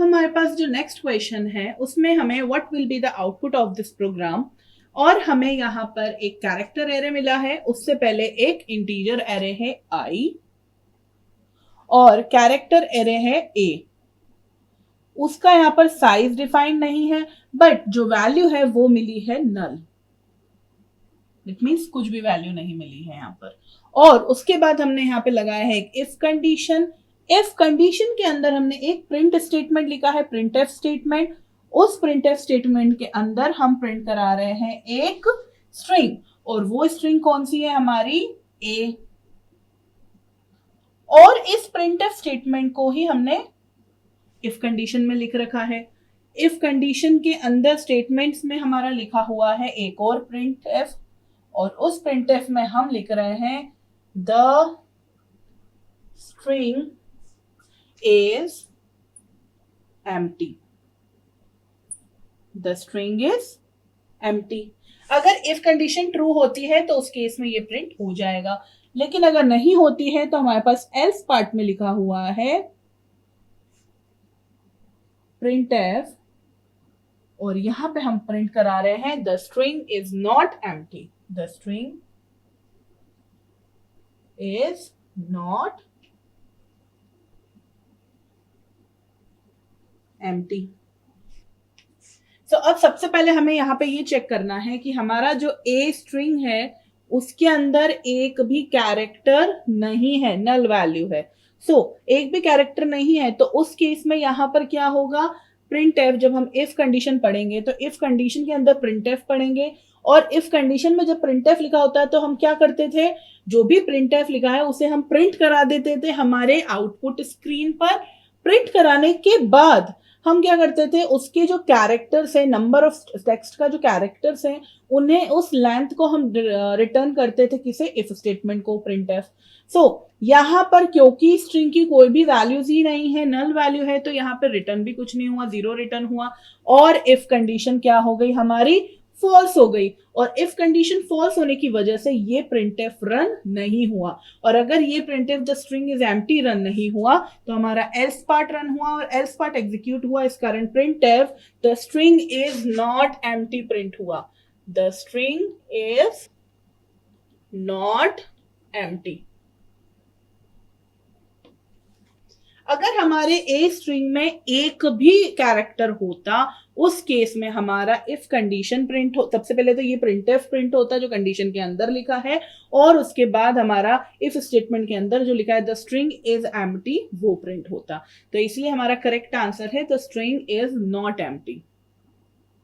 अब हमारे पास जो नेक्स्ट क्वेश्चन है उसमें हमें what will be the output of this program, और हमें यहाँ पर एक कैरेक्टर एरे मिला है, उससे पहले एक इंटीजर एरे है i और कैरेक्टर एरे है a। उसका यहाँ पर साइज डिफाइंड नहीं है, बट जो वैल्यू है वो मिली है नल। इट मीन्स कुछ भी वैल्यू नहीं मिली है यहाँ पर। और उसके बाद हमने यहाँ पे लगाया है एक इफ कंडीशन। इफ कंडीशन के अंदर हमने एक प्रिंट स्टेटमेंट लिखा है, प्रिंट एफ स्टेटमेंट। उस प्रिंट एफ स्टेटमेंट के अंदर हम प्रिंट करा रहे हैं एक स्ट्रिंग, और वो स्ट्रिंग कौन सी है हमारी, ए। और इस प्रिंट एफ स्टेटमेंट को ही हमने इफ कंडीशन में लिख रखा है। इफ कंडीशन के अंदर स्टेटमेंट्स में हमारा लिखा हुआ है एक और प्रिंट एफ, और उस प्रिंट एफ में हम लिख रहे हैं the string is empty. The string is empty. अगर इफ कंडीशन ट्रू होती है तो उस केस में ये प्रिंट हो जाएगा, लेकिन अगर नहीं होती है तो हमारे पास एल्स पार्ट में लिखा हुआ है प्रिंट एफ, और यहां पे हम प्रिंट करा रहे हैं the string is not empty. The string is not empty. तो अब सबसे पहले हमें यहाँ पे ये चेक करना है कि हमारा जो ए स्ट्रिंग है उसके अंदर एक भी कैरेक्टर नहीं है, नल वैल्यू है। एक भी कैरेक्टर नहीं है, तो उस केस में यहाँ पर क्या होगा, प्रिंट एफ। जब हम इफ कंडीशन पढ़ेंगे तो इफ कंडीशन के अंदर प्रिंट एफ पढ़ेंगे, और इफ कंडीशन में जब प्रिंट एफ लिखा होता है तो हम क्या करते थे, जो भी प्रिंट एफ लिखा है उसे हम प्रिंट करा देते थे हमारे आउटपुट स्क्रीन पर। प्रिंट कराने के बाद हम क्या करते थे, उसके जो कैरेक्टर्स है, नंबर ऑफ टेक्स्ट का जो कैरेक्टर्स है, उन्हें उस लेंथ को हम रिटर्न करते थे किसे, इफ स्टेटमेंट को, प्रिंट एफ। यहाँ पर क्योंकि स्ट्रिंग की कोई भी वैल्यूज ही नहीं है, नल वैल्यू है, तो यहाँ पर रिटर्न भी कुछ नहीं हुआ, जीरो रिटर्न हुआ। और इफ कंडीशन क्या हो गई हमारी, फॉल्स हो गई। और इफ कंडीशन फॉल्स होने की वजह से ये प्रिंटएफ रन नहीं हुआ। और अगर ये printf the string is empty run नहीं हुआ तो हमारा एल्स पार्ट रन हुआ, और एल्स पार्ट एग्जीक्यूट हुआ। इस कारण printf the string is not empty print हुआ। The string is not empty. अगर हमारे ए स्ट्रिंग में एक भी कैरेक्टर होता, उस केस में हमारा इफ कंडीशन प्रिंट हो, सबसे पहले तो ये प्रिंटएफ प्रिंट होता जो कंडीशन के अंदर लिखा है, और उसके बाद हमारा इफ स्टेटमेंट के अंदर जो लिखा है द स्ट्रिंग इज एम्प्टी वो प्रिंट होता। तो इसलिए हमारा करेक्ट आंसर है the string is not empty.